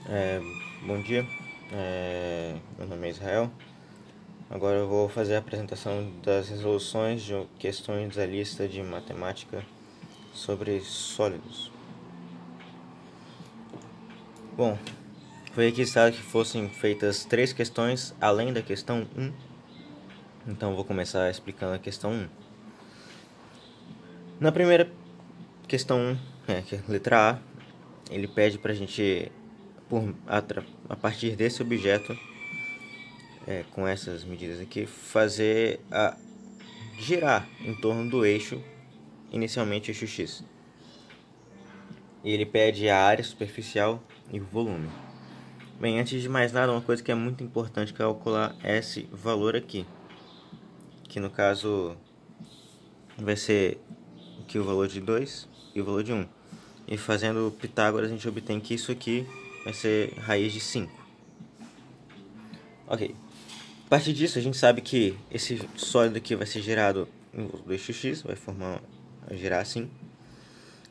É, Bom dia, meu nome é Israel. Agora eu vou fazer a apresentação das resoluções de questões da lista de matemática sobre sólidos. Bom, foi requisitado que fossem feitas 3 questões além da questão 1, então eu vou começar explicando a questão 1. Na primeira questão 1, que é a letra A, ele pede para a gente, a partir desse objeto, com essas medidas aqui, fazer a girar em torno do eixo, inicialmente eixo X. E ele pede a área superficial e o volume. Bem, antes de mais nada, uma coisa que é muito importante calcular é esse valor aqui, que no caso vai ser aqui o valor de 2 e o valor de 1. E fazendo Pitágoras a gente obtém que isso aqui vai ser raiz de 5. Ok. A partir disso a gente sabe que esse sólido aqui vai ser gerado em volta do eixo X, vai girar assim.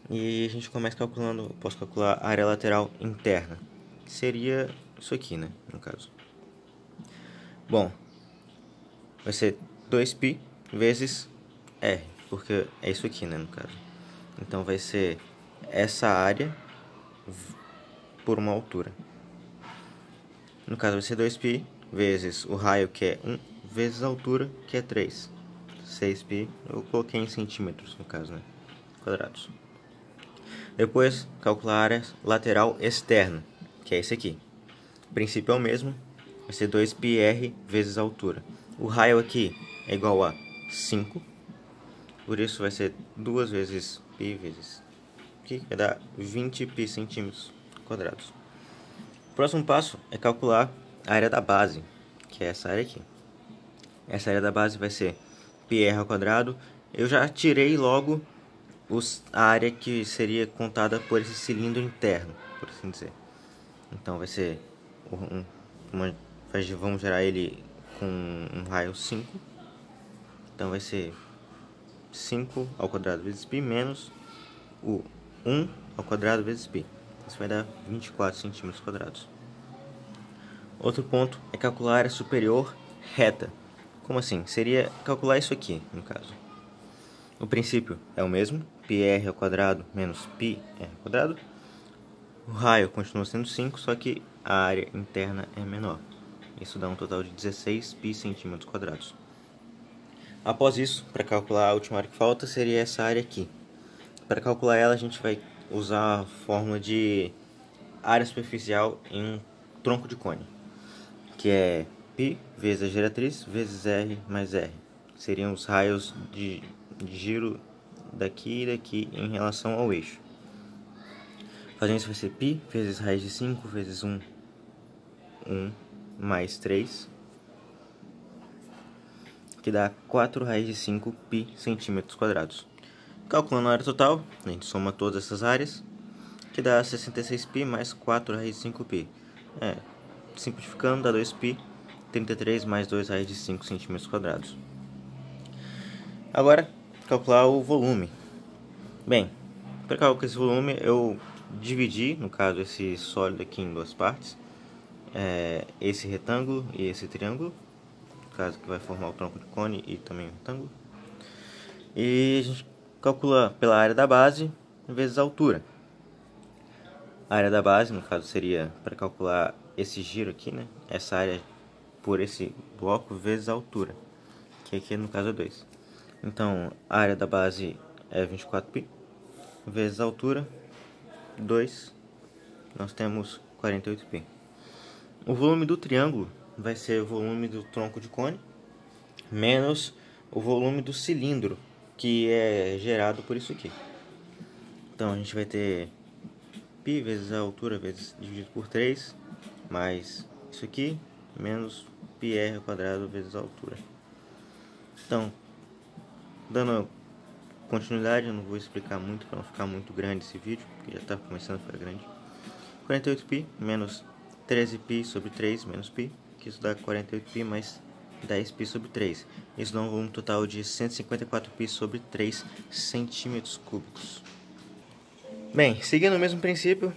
E a gente começa calculando, posso calcular a área lateral interna, que seria isso aqui, né, no caso. Bom, vai ser 2π vezes r, porque é isso aqui, né, no caso. Então vai ser essa área por uma altura. No caso vai ser 2π vezes o raio, que é 1, vezes a altura, que é 3. 6π, eu coloquei em centímetros, no caso, né, quadrados. Depois, calcular a área lateral externa, que é esse aqui. O princípio é o mesmo, vai ser 2πr vezes a altura. O raio aqui é igual a 5, por isso vai ser 2 vezes π vezes aqui, vai dar 20π centímetros quadrados. O próximo passo é calcular a área da base, que é essa área aqui. Essa área da base vai ser πr ao quadrado. Eu já tirei logo a área que seria contada por esse cilindro interno, por assim dizer. Então vai ser vamos gerar ele com um raio 5. Então vai ser 5 ao quadrado vezes π menos o 1 ao quadrado vezes π. Isso vai dar 24 centímetros quadrados. Outro ponto é calcular a área superior reta. Como assim? Seria calcular isso aqui, no caso. O princípio é o mesmo, πr ao quadrado menos πr ao quadrado. O raio continua sendo 5, só que a área interna é menor. Isso dá um total de 16π centímetros quadrados. Após isso, para calcular a última área que falta, seria essa área aqui. Para calcular ela, a gente vai usar a fórmula de área superficial em um tronco de cone, que é π vezes a geratriz vezes r mais r. Seriam os raios de giro daqui e daqui em relação ao eixo. Fazendo isso vai ser π vezes raiz de 5 vezes 1 mais 3, que dá 4 raiz de 5 π centímetros quadrados. Calculando a área total, a gente soma todas essas áreas, que dá 66π mais 4 raiz de 5 π. Simplificando, dá 2π, 33 mais 2 raiz de 5 centímetros quadrados. Agora, calcular o volume. Bem, para calcular esse volume, eu dividi, no caso, esse sólido aqui em duas partes. Esse retângulo e esse triângulo, no caso que vai formar o tronco de cone e também o retângulo. E a gente calcula pela área da base vezes a altura. A área da base, no caso, seria para calcular esse giro aqui, né? Essa área por esse bloco vezes a altura, que aqui no caso é 2. Então, a área da base é 24π vezes a altura, 2, nós temos 48π. O volume do triângulo vai ser o volume do tronco de cone menos o volume do cilindro, que é gerado por isso aqui. Então a gente vai ter π vezes a altura vezes dividido por 3 mais isso aqui menos πr ao quadrado vezes a altura. Então, dando continuidade, eu não vou explicar muito para não ficar muito grande esse vídeo, porque já está começando a ficar grande. 48π menos 13π sobre 3 menos π, que isso dá 48π mais 10π sobre 3. Isso dá um volume total de 154π sobre 3 centímetros cúbicos. Bem, seguindo o mesmo princípio,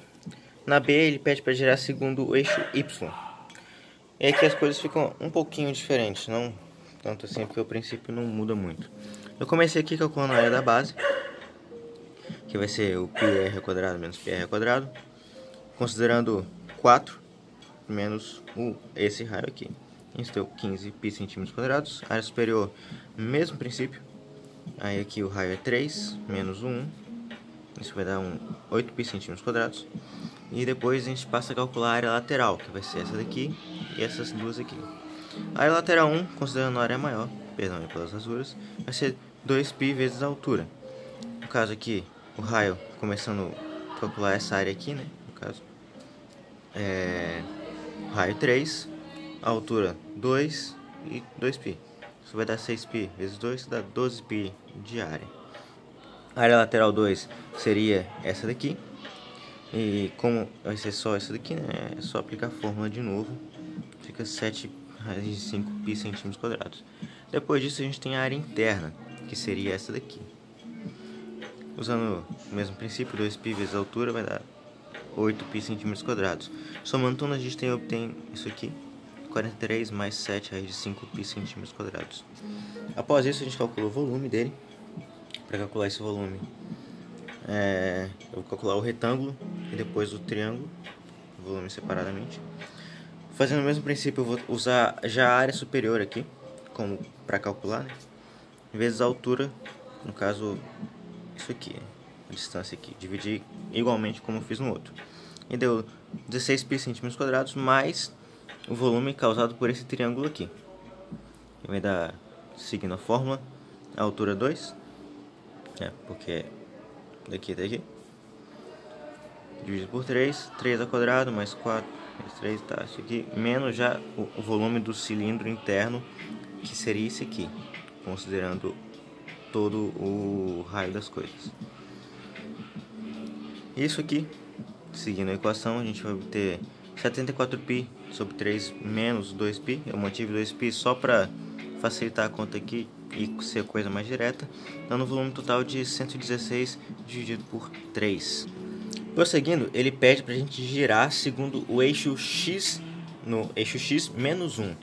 Na B ele pede para girar segundo o eixo Y. E aqui as coisas ficam um pouquinho diferentes, não tanto assim, porque o princípio não muda muito. Eu comecei aqui calculando a área da base, que vai ser o πr quadrado menos πr quadrado, considerando 4 menos esse raio aqui. A gente deu 15 π centímetros quadrados. Área superior, mesmo princípio. Aí aqui o raio é 3 menos 1. Isso vai dar 8 π centímetros quadrados. E depois a gente passa a calcular a área lateral, que vai ser essa daqui e essas duas aqui. A área lateral 1, considerando a área maior, perdão, pelas rasuras, vai ser 2π vezes a altura. No caso aqui, o raio, começando a calcular essa área aqui, né? No caso, raio 3, a altura 2 e 2π. Isso vai dar 6π vezes 2, que dá 12π de área. A área lateral 2 seria essa daqui. E como vai ser só essa daqui, né? É só aplicar a fórmula de novo. Fica 7 raiz de 5 π centímetros quadrados. Depois disso a gente tem a área interna, que seria essa daqui. Usando o mesmo princípio, 2π vezes a altura vai dar 8 π centímetros quadrados. Somando tudo a gente obtém isso aqui, 43 mais 7 raiz de 5 π centímetros quadrados. Após isso a gente calcula o volume dele. Para calcular esse volume, eu vou calcular o retângulo e depois o triângulo, o volume separadamente. Fazendo o mesmo princípio, eu vou usar já a área superior aqui, como para calcular, né? Vezes a altura, no caso, isso aqui, a distância aqui, dividir igualmente como eu fiz no outro. E deu 16 π centímetros quadrados mais o volume causado por esse triângulo aqui. Que vai dar, seguindo a fórmula, a altura 2. Porque daqui até aqui, dividido por 3, 3 ao quadrado, mais 4, mais 3, tá, isso aqui, menos já o volume do cilindro interno, que seria esse aqui, considerando todo o raio das coisas. Isso aqui, seguindo a equação, a gente vai obter 74π sobre 3 menos 2π, eu mantive 2π só para facilitar a conta aqui e ser coisa mais direta, dando um volume total de 116 dividido por 3. Prosseguindo, ele pede para a gente girar segundo o eixo X, no eixo X menos 1.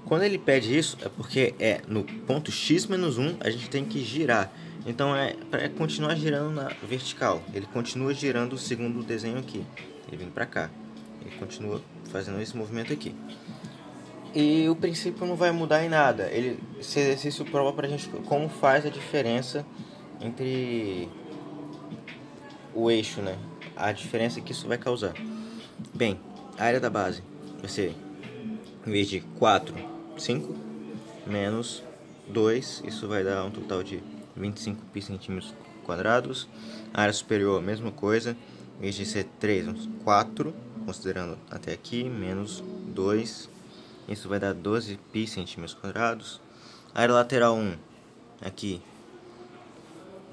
Quando ele pede isso, é porque no ponto X menos 1 a gente tem que girar. Então para continuar girando na vertical. Ele continua girando segundo o desenho aqui. Ele vem para cá. Ele continua fazendo esse movimento aqui. E o princípio não vai mudar em nada. Esse exercício prova pra gente como faz a diferença entre o eixo, né? A diferença que isso vai causar. Bem, a área da base vai ser, em vez de 4, 5, menos 2, isso vai dar um total de 25 π centímetros quadrados. A área superior, a mesma coisa, em vez de ser 3, 4, considerando até aqui, menos 2. Isso vai dar 12 π centímetros quadrados. A área lateral 1, aqui,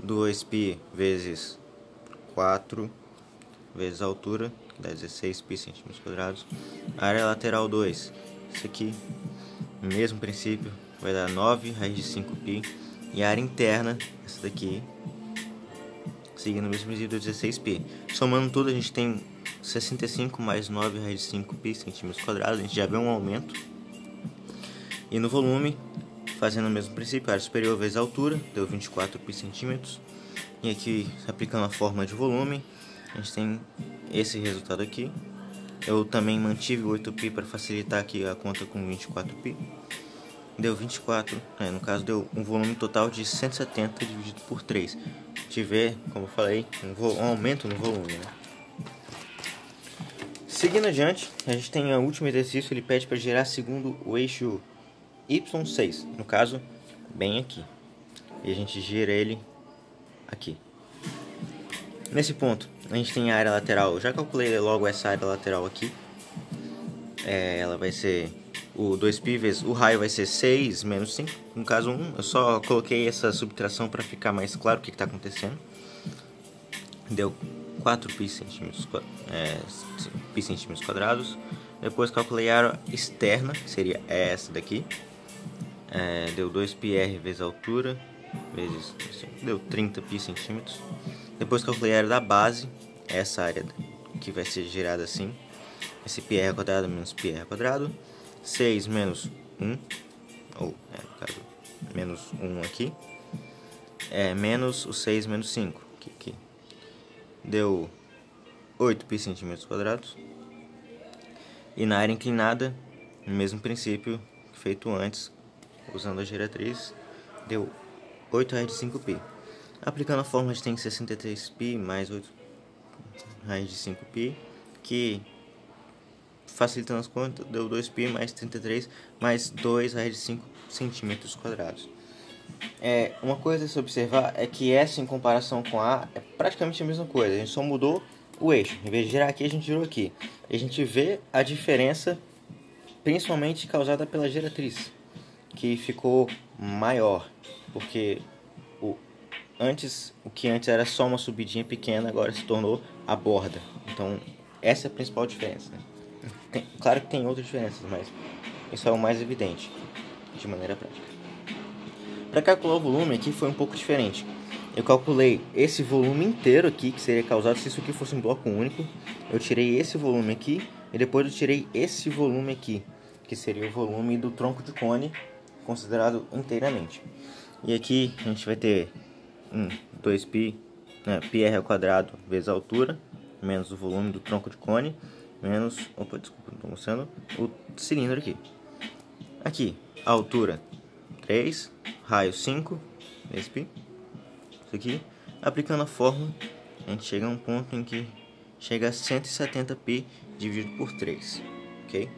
2π vezes 4 vezes a altura, que dá 16 π centímetros quadrados. A área lateral 2, isso aqui, mesmo princípio, vai dar 9 raiz de 5π. E a área interna, essa daqui, seguindo o mesmo princípio, 16π. Somando tudo, a gente tem 65 mais 9 raiz de 5 π centímetros quadrados. A gente já vê um aumento. E no volume, fazendo o mesmo princípio, a área superior vezes a altura, deu 24 π centímetros. E aqui, aplicando a fórmula de volume, a gente tem esse resultado aqui. Eu também mantive 8π para facilitar aqui a conta com 24π. Deu 24, no caso deu um volume total de 170 dividido por 3. Tiver, como eu falei, um aumento no volume, né? Seguindo adiante, a gente tem o último exercício, ele pede para girar segundo o eixo Y6, no caso, bem aqui. E a gente gira ele aqui. Nesse ponto, a gente tem a área lateral, eu já calculei logo essa área lateral aqui. Ela vai ser o 2π vezes, o raio vai ser 6 menos 5, no caso 1. Eu só coloquei essa subtração para ficar mais claro o que está acontecendo. Deu 4 π centímetros quadrados. Depois calculei a área externa, que seria essa daqui. Deu 2πr vezes a altura, vezes, deu 30 π centímetros. Depois calculei a área da base, essa área que vai ser gerado assim. Esse πr quadrado menos πr quadrado. 6 menos 1, ou, no caso, menos 1 aqui. Menos o 6 menos 5, aqui. Deu 8 π centímetros quadrados. E na área inclinada, o mesmo princípio feito antes, usando a geratriz, deu 8 raiz de 5π. Aplicando a fórmula, a gente tem 63π mais 8 raiz de 5π, que, facilitando as contas, deu 2π mais 33 mais 2 raiz de 5 centímetros quadrados. Uma coisa a se observar é que essa, em comparação com a é praticamente a mesma coisa. A gente só mudou o eixo. Em vez de girar aqui, a gente girou aqui. E a gente vê a diferença, principalmente causada pela geratriz, que ficou maior. Porque o que antes era só uma subidinha pequena, agora se tornou a borda. Então, essa é a principal diferença, né? Claro que tem outras diferenças, mas isso é o mais evidente, de maneira prática. Para calcular o volume aqui foi um pouco diferente. Eu calculei esse volume inteiro aqui, que seria causado se isso aqui fosse um bloco único. Eu tirei esse volume aqui e depois eu tirei esse volume aqui, que seria o volume do tronco de cone, considerado inteiramente. E aqui a gente vai ter 2π, πr ao quadrado vezes a altura, menos o volume do tronco de cone, menos, desculpa, não estou mostrando, o cilindro aqui. Aqui, a altura 3, raio 5, esse π, isso aqui. Aplicando a fórmula, a gente chega a um ponto em que chega a 170π dividido por 3, ok?